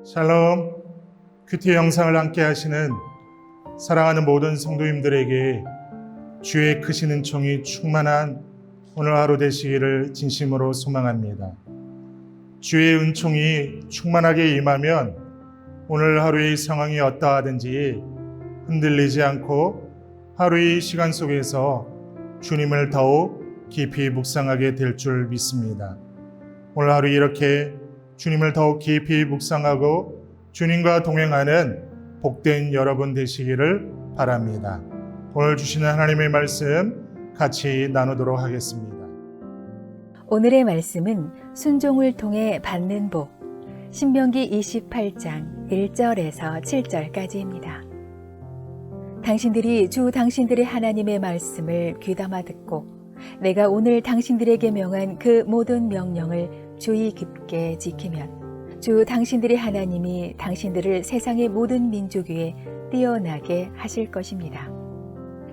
샬롬, 큐티 영상을 함께 하시는 사랑하는 모든 성도님들에게 주의 크신 은총이 충만한 오늘 하루 되시기를 진심으로 소망합니다. 주의 은총이 충만하게 임하면 오늘 하루의 상황이 어떠하든지 흔들리지 않고 하루의 시간 속에서 주님을 더욱 깊이 묵상하게 될 줄 믿습니다. 오늘 하루 이렇게 주님을 더욱 깊이 묵상하고 주님과 동행하는 복된 여러분 되시기를 바랍니다. 오늘 주시는 하나님의 말씀 같이 나누도록 하겠습니다. 오늘의 말씀은 순종을 통해 받는 복, 신명기 28장 1절에서 7절까지입니다. 당신들이 주 당신들의 하나님의 말씀을 귀담아 듣고 내가 오늘 당신들에게 명한 그 모든 명령을 주의 깊게 지키면 주 당신들의 하나님이 당신들을 세상의 모든 민족 위에 뛰어나게 하실 것입니다.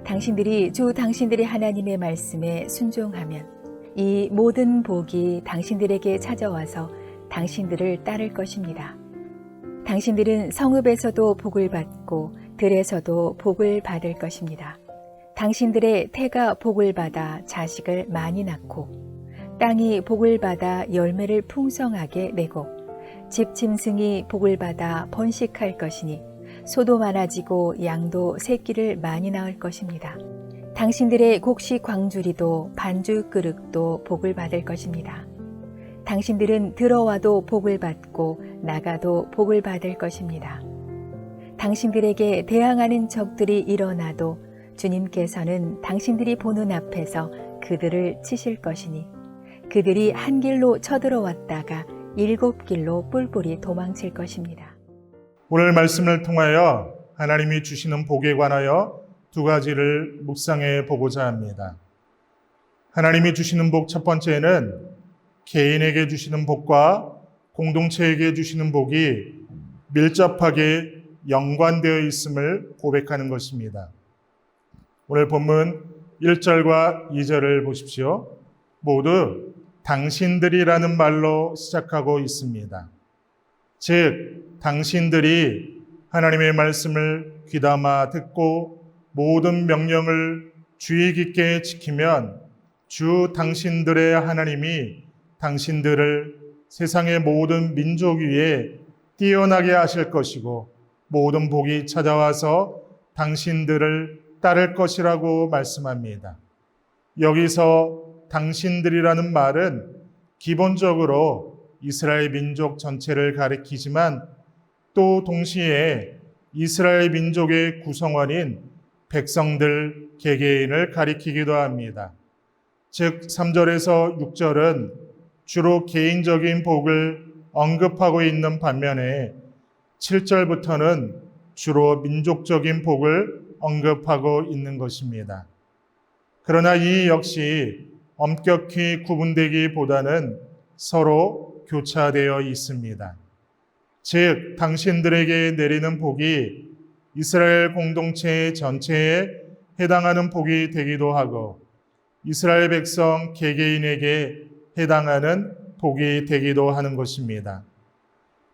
당신들이 주 당신들의 하나님의 말씀에 순종하면 이 모든 복이 당신들에게 찾아와서 당신들을 따를 것입니다. 당신들은 성읍에서도 복을 받고 들에서도 복을 받을 것입니다. 당신들의 태가 복을 받아 자식을 많이 낳고 땅이 복을 받아 열매를 풍성하게 내고 집 짐승이 복을 받아 번식할 것이니 소도 많아지고 양도 새끼를 많이 낳을 것입니다. 당신들의 곡식 광주리도 반죽 그릇도 복을 받을 것입니다. 당신들은 들어와도 복을 받고 나가도 복을 받을 것입니다. 당신들에게 대항하는 적들이 일어나도 주님께서는 당신들이 보는 앞에서 그들을 치실 것이니 그들이 한 길로 쳐들어왔다가 7길로 뿔뿔이 도망칠 것입니다. 오늘 말씀을 통하여 하나님이 주시는 복에 관하여 두 가지를 묵상해 보고자 합니다. 하나님이 주시는 복 첫 번째는 개인에게 주시는 복과 공동체에게 주시는 복이 밀접하게 연관되어 있음을 고백하는 것입니다. 오늘 본문 1절과 2절을 보십시오. 모두 당신들이라는 말로 시작하고 있습니다. 즉, 당신들이 하나님의 말씀을 귀담아 듣고 모든 명령을 주의 깊게 지키면 주 당신들의 하나님이 당신들을 세상의 모든 민족 위에 뛰어나게 하실 것이고 모든 복이 찾아와서 당신들을 따를 것이라고 말씀합니다. 여기서 당신들이라는 말은 기본적으로 이스라엘 민족 전체를 가리키지만 또 동시에 이스라엘 민족의 구성원인 백성들 개개인을 가리키기도 합니다. 즉 3절에서 6절은 주로 개인적인 복을 언급하고 있는 반면에 7절부터는 주로 민족적인 복을 언급하고 있는 것입니다. 그러나 이 역시 엄격히 구분되기보다는 서로 교차되어 있습니다. 즉, 당신들에게 내리는 복이 이스라엘 공동체 전체에 해당하는 복이 되기도 하고 이스라엘 백성 개개인에게 해당하는 복이 되기도 하는 것입니다.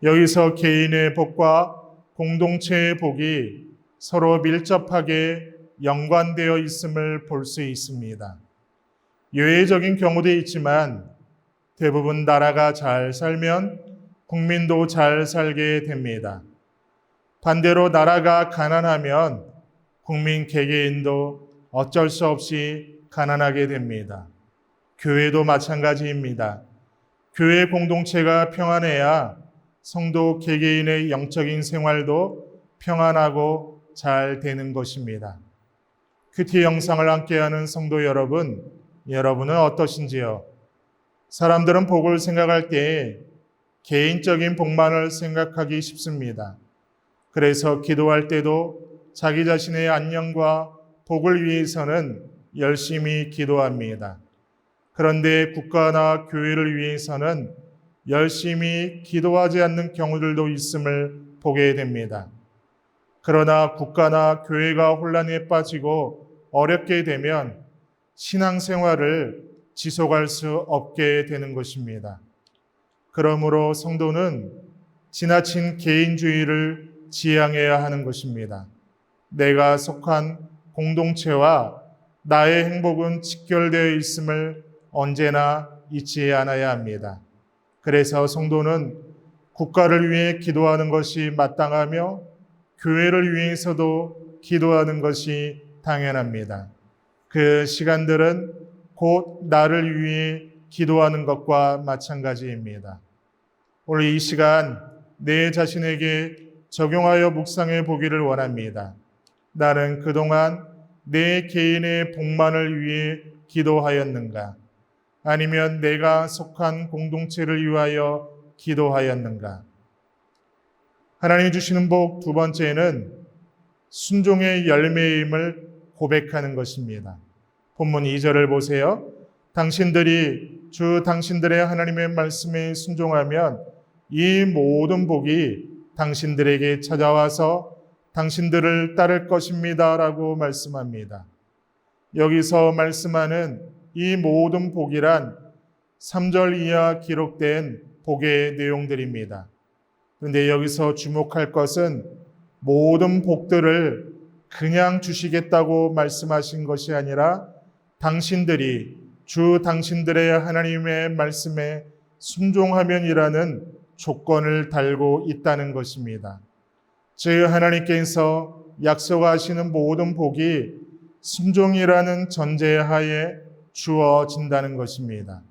여기서 개인의 복과 공동체의 복이 서로 밀접하게 연관되어 있음을 볼 수 있습니다. 예외적인 경우도 있지만 대부분 나라가 잘 살면 국민도 잘 살게 됩니다. 반대로 나라가 가난하면 국민 개개인도 어쩔 수 없이 가난하게 됩니다. 교회도 마찬가지입니다. 교회 공동체가 평안해야 성도 개개인의 영적인 생활도 평안하고 잘 되는 것입니다. 큐티 영상을 함께하는 성도 여러분, 여러분은 어떠신지요? 사람들은 복을 생각할 때 개인적인 복만을 생각하기 쉽습니다. 그래서 기도할 때도 자기 자신의 안녕과 복을 위해서는 열심히 기도합니다. 그런데 국가나 교회를 위해서는 열심히 기도하지 않는 경우들도 있음을 보게 됩니다. 그러나 국가나 교회가 혼란에 빠지고 어렵게 되면 신앙생활을 지속할 수 없게 되는 것입니다. 그러므로 성도는 지나친 개인주의를 지향해야 하는 것입니다. 내가 속한 공동체와 나의 행복은 직결되어 있음을 언제나 잊지 않아야 합니다. 그래서 성도는 국가를 위해 기도하는 것이 마땅하며 교회를 위해서도 기도하는 것이 당연합니다. 그 시간들은 곧 나를 위해 기도하는 것과 마찬가지입니다. 오늘 이 시간 내 자신에게 적용하여 묵상해 보기를 원합니다. 나는 그동안 내 개인의 복만을 위해 기도하였는가? 아니면 내가 속한 공동체를 위하여 기도하였는가? 하나님이 주시는 복 두 번째는 순종의 열매임을 고백하는 것입니다. 본문 2절을 보세요. 당신들이 주 당신들의 하나님의 말씀에 순종하면 이 모든 복이 당신들에게 찾아와서 당신들을 따를 것입니다. 라고 말씀합니다. 여기서 말씀하는 이 모든 복이란 3절 이하 기록된 복의 내용들입니다. 그런데 여기서 주목할 것은 모든 복들을 그냥 주시겠다고 말씀하신 것이 아니라 당신들이 주 당신들의 하나님의 말씀에 순종하면이라는 조건을 달고 있다는 것입니다. 즉 하나님께서 약속하시는 모든 복이 순종이라는 전제하에 주어진다는 것입니다.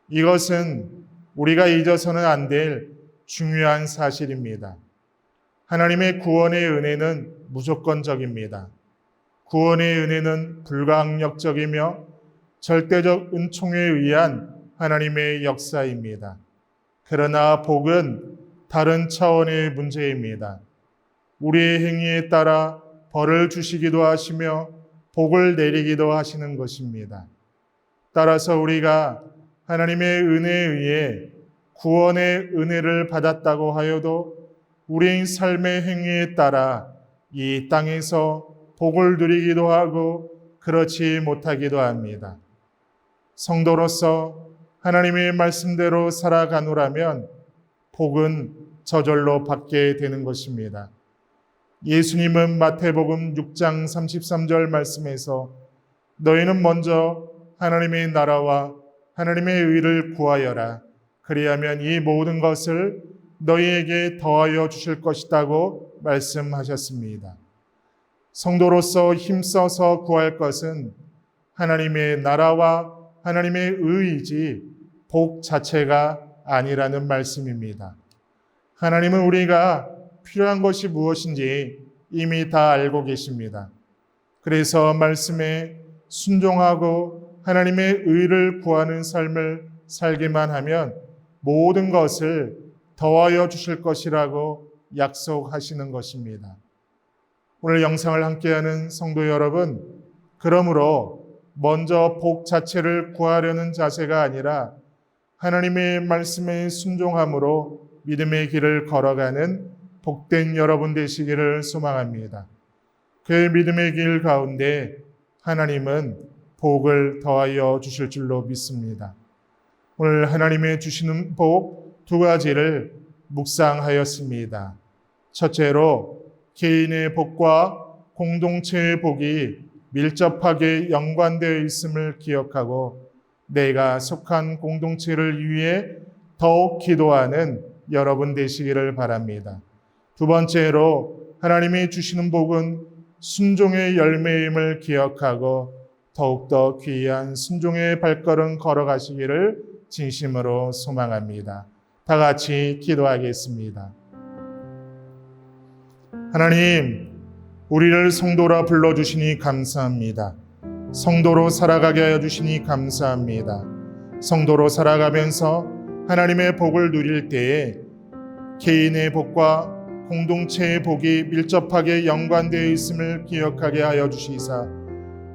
이것은 우리가 잊어서는 안 될 중요한 사실입니다. 하나님의 구원의 은혜는 무조건적입니다. 구원의 은혜는 불가항력적이며 절대적 은총에 의한 하나님의 역사입니다. 그러나 복은 다른 차원의 문제입니다. 우리의 행위에 따라 벌을 주시기도 하시며 복을 내리기도 하시는 것입니다. 따라서 우리가 하나님의 은혜에 의해 구원의 은혜를 받았다고 하여도 우리의 삶의 행위에 따라 이 땅에서 복을 누리기도 하고 그렇지 못하기도 합니다. 성도로서 하나님의 말씀대로 살아가노라면 복은 저절로 받게 되는 것입니다. 예수님은 마태복음 6장 33절 말씀에서 너희는 먼저 하나님의 나라와 하나님의 의를 구하여라. 그리하면 이 모든 것을 너희에게 더하여 주실 것이라고 말씀하셨습니다. 성도로서 힘써서 구할 것은 하나님의 나라와 하나님의 의이지 복 자체가 아니라는 말씀입니다. 하나님은 우리가 필요한 것이 무엇인지 이미 다 알고 계십니다. 그래서 말씀에 순종하고 하나님의 의를 구하는 삶을 살기만 하면 모든 것을 더하여 주실 것이라고 약속하시는 것입니다. 오늘 영상을 함께하는 성도 여러분, 그러므로 먼저 복 자체를 구하려는 자세가 아니라 하나님의 말씀에 순종함으로 믿음의 길을 걸어가는 복된 여러분 되시기를 소망합니다. 그 믿음의 길 가운데 하나님은 복을 더하여 주실 줄로 믿습니다. 오늘 하나님의 주시는 복 두 가지를 묵상하였습니다. 첫째로 개인의 복과 공동체의 복이 밀접하게 연관되어 있음을 기억하고 내가 속한 공동체를 위해 더욱 기도하는 여러분 되시기를 바랍니다. 두 번째로 하나님이 주시는 복은 순종의 열매임을 기억하고 더욱더 귀한 순종의 발걸음 걸어가시기를 진심으로 소망합니다. 다 같이 기도하겠습니다. 하나님, 우리를 성도라 불러주시니 감사합니다. 성도로 살아가게 하여 주시니 감사합니다. 성도로 살아가면서 하나님의 복을 누릴 때에 개인의 복과 공동체의 복이 밀접하게 연관되어 있음을 기억하게 하여 주시사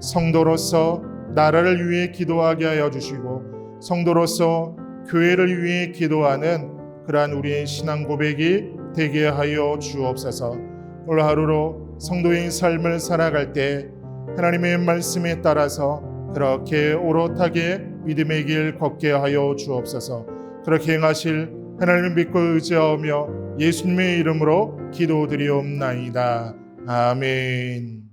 성도로서 나라를 위해 기도하게 하여 주시고 성도로서 교회를 위해 기도하는 그러한 우리의 신앙 고백이 되게 하여 주옵소서. 오늘 하루로 성도의 삶을 살아갈 때 하나님의 말씀에 따라서 그렇게 오롯하게 믿음의 길 걷게 하여 주옵소서. 그렇게 행하실 하나님을 믿고 의지하며 예수님의 이름으로 기도드리옵나이다. 아멘.